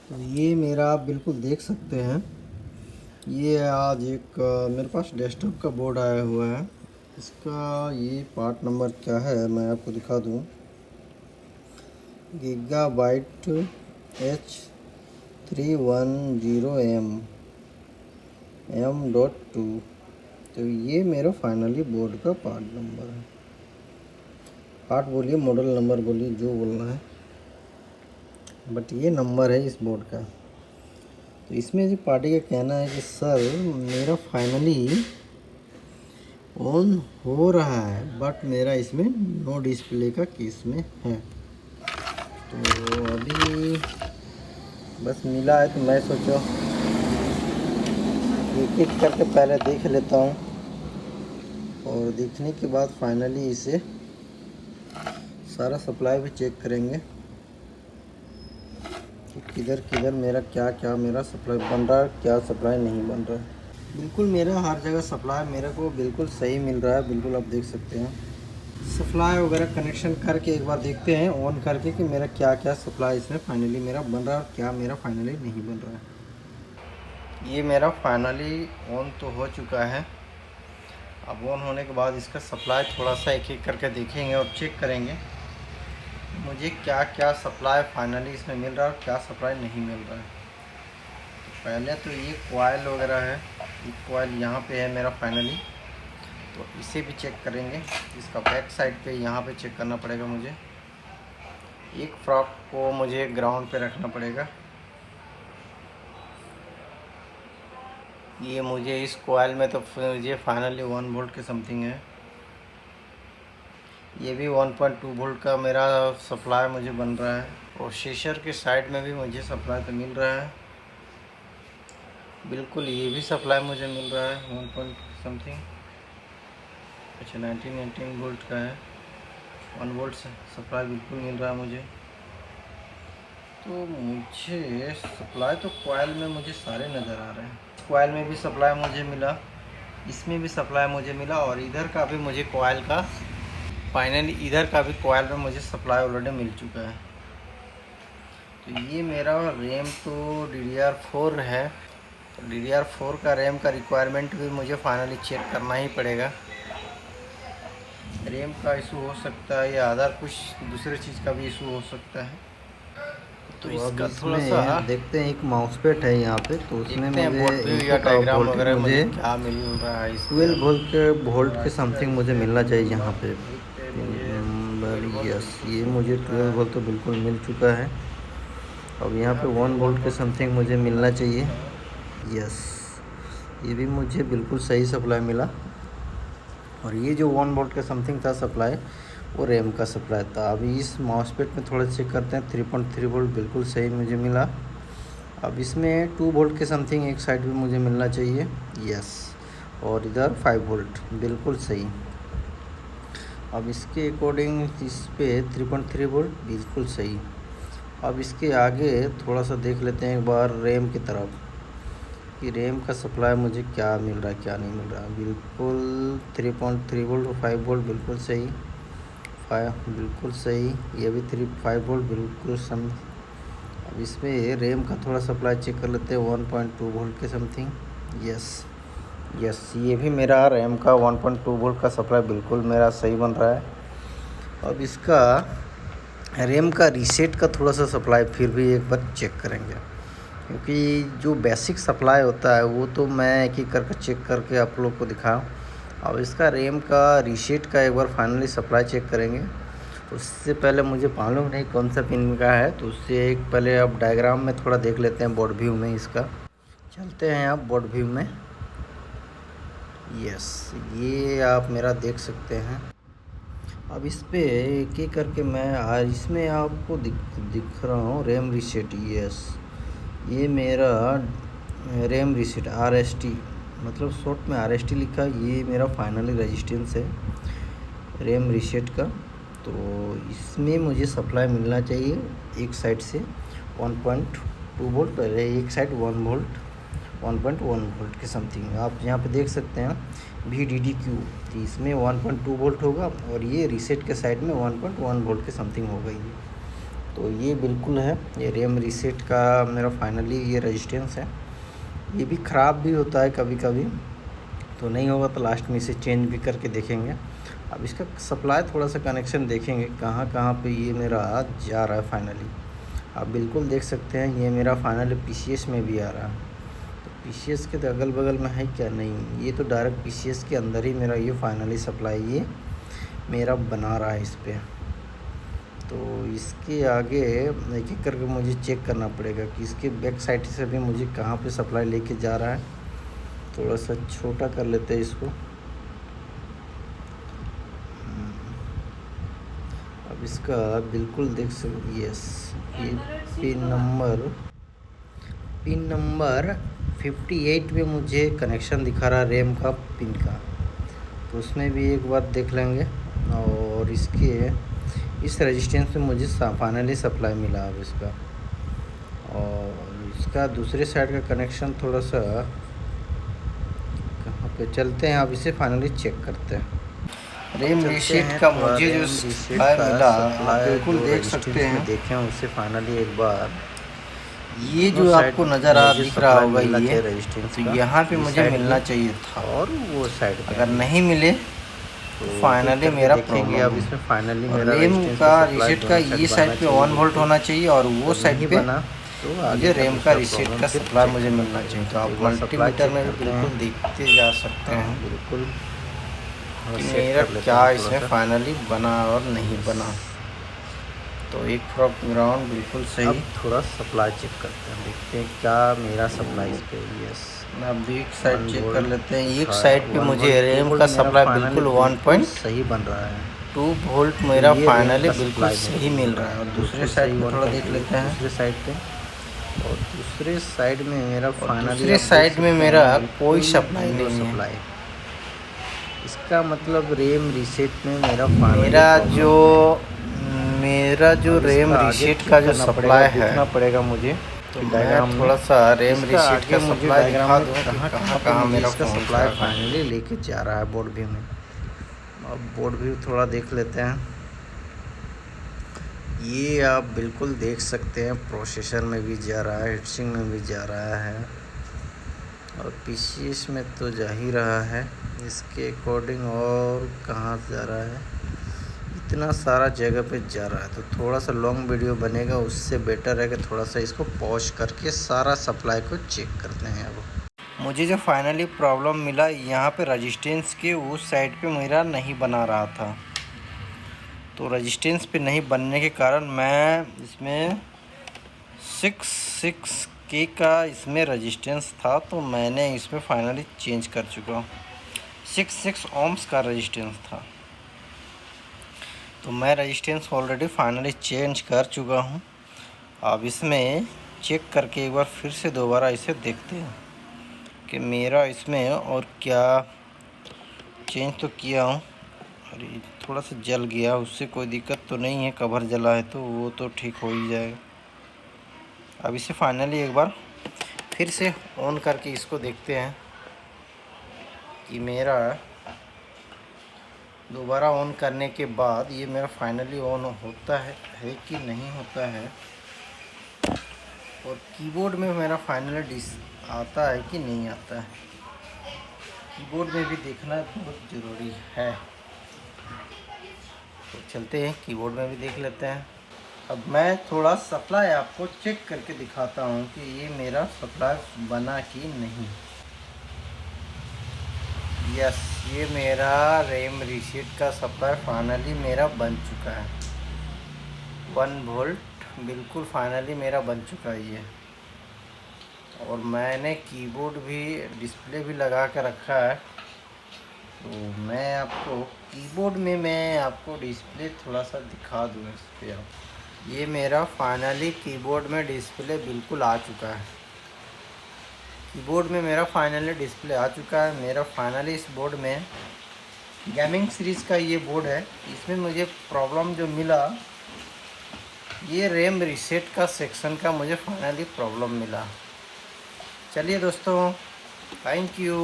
तो ये मेरा आप बिल्कुल देख सकते हैं। ये आज एक मेरे पास डेस्कटॉप का बोर्ड आया हुआ है। इसका ये पार्ट नंबर क्या है मैं आपको दिखा दूँ। Gigabyte H310M.2। तो ये मेरा फाइनली बोर्ड का पार्ट नंबर है। पार्ट बोलिए, मॉडल नंबर बोलिए, जो बोलना है, बट ये नंबर है इस बोर्ड का। तो इसमें जो पार्टी का कहना है कि सर मेरा फाइनली ऑन हो रहा है, बट मेरा इसमें नो डिस्प्ले का केस में है। तो अभी बस मिला है, तो मैं सोचा एक एक करके पहले देख लेता हूँ, और देखने के बाद फाइनली इसे सारा सप्लाई भी चेक करेंगे कि किधर किधर मेरा क्या क्या मेरा सप्लाई बन रहा है, क्या सप्लाई नहीं बन रहा है। बिल्कुल मेरा हर जगह सप्लाई मेरे को बिल्कुल सही मिल रहा है। बिल्कुल आप देख सकते हैं। सप्लाई वगैरह कनेक्शन करके एक बार देखते हैं ऑन करके कि मेरा क्या क्या सप्लाई इसमें फाइनली मेरा बन रहा है और क्या मेरा फाइनली नहीं बन रहा है। ये मेरा फाइनली ऑन तो हो चुका है। अब ऑन होने के बाद इसका सप्लाई थोड़ा सा एक एक करके देखेंगे और चेक करेंगे मुझे क्या क्या सप्लाई फाइनली इसमें मिल रहा है और क्या सप्लाई नहीं मिल रहा है। तो पहले तो ये कॉइल वगैरह है, ये कॉइल यहाँ पे है मेरा फाइनली, तो इसे भी चेक करेंगे। इसका बैक साइड पे यहाँ पे चेक करना पड़ेगा मुझे। एक फ्रॉक को मुझे ग्राउंड पे रखना पड़ेगा। ये मुझे इस कॉइल में तो मुझे फाइनली 1 वोल्ट के समथिंग है। ये भी 1.2 वोल्ट का मेरा सप्लाई मुझे बन रहा है, और शीशर के साइड में भी मुझे सप्लाई तो मिल रहा है। बिल्कुल ये भी सप्लाई मुझे मिल रहा है 1 पॉइंट समथिंग, अच्छा 19 वोल्ट का है। 1 वोल्ट सप्लाई बिल्कुल मिल रहा है मुझे। तो मुझे सप्लाई तो कॉइल में मुझे सारे नज़र आ रहे हैं। कॉइल में भी सप्लाई मुझे मिला, इसमें भी सप्लाई मुझे मिला, और इधर का भी मुझे कॉइल का फाइनली इधर का भी कॉइल में मुझे सप्लाई ऑलरेडी मिल चुका है। तो ये मेरा रैम तो DDR4 है। तो DDR4 का रैम का रिक्वायरमेंट भी मुझे फाइनली चेक करना ही पड़ेगा। रैम का इशू हो सकता है या अदर कुछ दूसरे चीज़ का भी इशू हो सकता है। तो इसका थोड़ा सा देखते हैं। एक माउस पैड है यहाँ पे, तो उसमें मुझे डायग्राम वगैरह मुझे क्या मिल रहा है। 12 वोल्ट के समथिंग मुझे मिलना चाहिए यहाँ पे। यस, ये मुझे 12 वोल्ट तो बिल्कुल मिल चुका है। अब यहाँ पे 1 वोल्ट के समथिंग मुझे मिलना चाहिए। यस, ये भी मुझे बिल्कुल सही सप्लाई मिला। और ये जो 1 वोल्ट के समथिंग था सप्लाई, वो रैम का सप्लाई था। अभी इस माउसपैड में थोड़ा चेक करते हैं। 3.3 वोल्ट बिल्कुल सही मुझे मिला। अब इसमें 2 वोल्ट के समथिंग एक साइड पे मुझे मिलना चाहिए। यस, और इधर 5 वोल्ट बिल्कुल सही। अब इसके अकॉर्डिंग इस पे 3.3 वोल्ट बिल्कुल सही। अब इसके आगे थोड़ा सा देख लेते हैं एक बार रैम की तरफ कि रैम का सप्लाई मुझे क्या मिल रहा है क्या नहीं मिल रहा। बिल्कुल 3.3 वोल्ट और 5 वोल्ट बिल्कुल सही। 5 बिल्कुल सही, ये भी 5 वोल्ट बिल्कुल सम। अब इसमें रैम का थोड़ा सप्लाई चेक कर लेते हैं 1.2 वोल्ट के समथिंग। यस यस, ये भी मेरा रैम का 1.2 वोल्ट का सप्लाई बिल्कुल मेरा सही बन रहा है। अब इसका रैम का रीसेट का थोड़ा सा सप्लाई फिर भी एक बार चेक करेंगे, क्योंकि जो बेसिक सप्लाई होता है वो तो मैं एक एक करके चेक करके आप लोग को दिखाऊँ। अब इसका रैम का रीसेट का एक बार फाइनली सप्लाई चेक करेंगे। उससे पहले मुझे मालूम नहीं कौन सा पिन का है, तो उससे एक पहले अब डायग्राम में थोड़ा देख लेते हैं बोर्ड व्यू में। इसका चलते हैं आप बोर्ड व्यू में। यस, ये आप मेरा देख सकते हैं। अब इस पे एक एक करके मैं इसमें आपको दिख रहा हूँ रैम रीसेट। यस, ये मेरा रैम रीसेट RST, मतलब शॉर्ट में RST लिखा है। ये मेरा फाइनली रेजिस्टेंस है रैम रीसेट का। तो इसमें मुझे सप्लाई मिलना चाहिए एक साइड से 1.2 वोल्ट, एक साइड 1 वोल्ट 1.1 वोल्ट के समथिंग। आप यहाँ पे देख सकते हैं VDDQ, तो इसमें 1.2 वोल्ट होगा, और ये रीसेट के साइड में 1.1 वोल्ट के समथिंग होगा ये। तो ये बिल्कुल है, ये रैम रीसेट का मेरा फाइनली ये रेजिस्टेंस है। ये भी ख़राब भी होता है कभी कभी, तो नहीं होगा तो लास्ट में इसे चेंज भी करके देखेंगे। अब इसका सप्लाई थोड़ा सा कनेक्शन देखेंगे कहाँ कहाँ पे ये मेरा जा रहा है फाइनली। आप बिल्कुल देख सकते हैं ये मेरा फाइनली पीसीएस में भी आ रहा है। तो पीसीएस के तो अगल बगल में है क्या, नहीं, ये तो डायरेक्ट पीसीएस के अंदर ही मेरा ये फाइनली सप्लाई ये मेरा बना रहा है इस पर। तो इसके आगे एक एक करके मुझे चेक करना पड़ेगा कि इसके बैक साइड से भी मुझे कहाँ पे सप्लाई लेके जा रहा है। थोड़ा सा छोटा कर लेते हैं इसको। अब इसका बिल्कुल देख सकते, यस, ये पिन नंबर 58 में मुझे कनेक्शन दिखा रहा है रैम का पिन का, तो उसमें भी एक बार देख लेंगे। और इसके इस रेजिस्टेंस में मुझे फाइनली सप्लाई मिला अब इसका। और इसका दूसरे साइड का कनेक्शन थोड़ा सा कहाँ पे, चलते हैं अब इसे फाइनली चेक करते हैं। रैम रीसेट का मुझे जो सप्लाई मिला आप बिल्कुल देख सकते हैं। देखें उसे फाइनली एक बार, ये जो आपको नज़र आ दिख रहा होगा ये रेजिस्टेंस, तो यहाँ पे मुझे मिलना चाहिए था, और वो साइड अगर नहीं मिले तो फाइनली मेरा देखेंगे। अब इसमें फाइनली मेरा रैम का रीसेट का ये साइड पे 1 वोल्ट होना चाहिए और वो साइड पे बना, तो मुझे रैम का रीसेट का सप्लाई मुझे मिलना चाहिए। तो आप मल्टीमीटर में बिल्कुल देखते जा सकते हैं बिल्कुल कि मेरा क्या इसमें फाइनली बना और नहीं बना। तो एक फ्रॉक ग्राउंड बिल्कुल सही। थोड़ा सप्लाई चेक करते हैं, देखते हैं क्या मेरा सप्लाई इस पे। यस, अब एक साइड चेक कर लेते हैं। एक साइड पे मुझे रैम का सप्लाई बिल्कुल 1 सही बन रहा है, 2 वोल्ट मेरा फाइनली बिल्कुल सही मिल रहा है। और दूसरे साइड पे थोड़ा देख लेते हैं, दूसरे साइड पे। और दूसरे साइड में मेरा फाइनली, दूसरे साइड में मेरा कोई सप्लाई नहीं है। इसका मतलब रैम रीसेट में मेरा जो रैम रीसेट का जो सप्लाई है, देखना पड़ेगा मुझे। तो मैं थोड़ा सा रैम रीसेट का सप्लाई दिखा दूँ कहाँ मेरा सप्लाई फाइनली लेके जा रहा है बोर्ड व्यू में। अब बोर्ड व्यू थोड़ा देख लेते हैं। ये आप बिल्कुल देख सकते हैं प्रोसेसर में भी जा रहा है, हीटसिंक में भी जा रहा है, और पीसीएस में तो जा ही रहा है। इसके अकॉर्डिंग और कहाँ जा रहा है, इतना सारा जगह पे जा रहा है। तो थोड़ा सा लॉन्ग वीडियो बनेगा, उससे बेटर है कि थोड़ा सा इसको पॉज करके सारा सप्लाई को चेक करते हैं। अब मुझे जो फाइनली प्रॉब्लम मिला यहाँ पे रेजिस्टेंस के उस साइड पे मेरा नहीं बना रहा था। तो रेजिस्टेंस पे नहीं बनने के कारण मैं इसमें 6 का इसमें रेजिस्टेंस था, तो मैंने इसमें फाइनली चेंज कर चुका हूँ। 6 ओम्स का रेजिस्टेंस था, तो मैं रेजिस्टेंस ऑलरेडी फाइनली चेंज कर चुका हूँ। अब इसमें चेक करके एक बार फिर से दोबारा इसे देखते हैं कि मेरा इसमें और क्या चेंज तो किया हूँ। और ये थोड़ा सा जल गया, उससे कोई दिक्कत तो नहीं है, कवर जला है तो वो तो ठीक हो ही जाएगा। अब इसे फाइनली एक बार फिर से ऑन करके इसको देखते हैं कि मेरा दोबारा ऑन करने के बाद ये मेरा फाइनली ऑन होता है कि नहीं होता है, और कीबोर्ड में मेरा फाइनली आता है कि नहीं आता है। कीबोर्ड में भी देखना बहुत ज़रूरी है, तो चलते हैं कीबोर्ड में भी देख लेते हैं। अब मैं थोड़ा सप्लाई आपको चेक करके दिखाता हूँ कि ये मेरा सप्लाई बना कि नहीं। यस, ये मेरा रैम रीसेट का सप्लाई फाइनली मेरा बन चुका है। 1 वोल्ट बिल्कुल फाइनली मेरा बन चुका है ये। और मैंने कीबोर्ड भी, डिस्प्ले भी लगा कर रखा है। तो मैं आपको कीबोर्ड में मैं आपको डिस्प्ले थोड़ा सा दिखा दूँ इस पर। आप ये मेरा फाइनली कीबोर्ड में डिस्प्ले बिल्कुल आ चुका है। कीबोर्ड में मेरा फाइनली डिस्प्ले आ चुका है। मेरा फाइनली इस बोर्ड में गेमिंग सीरीज़ का ये बोर्ड है। इसमें मुझे प्रॉब्लम जो मिला, ये रैम रीसेट का सेक्शन का मुझे फाइनली प्रॉब्लम मिला। चलिए दोस्तों, थैंक यू।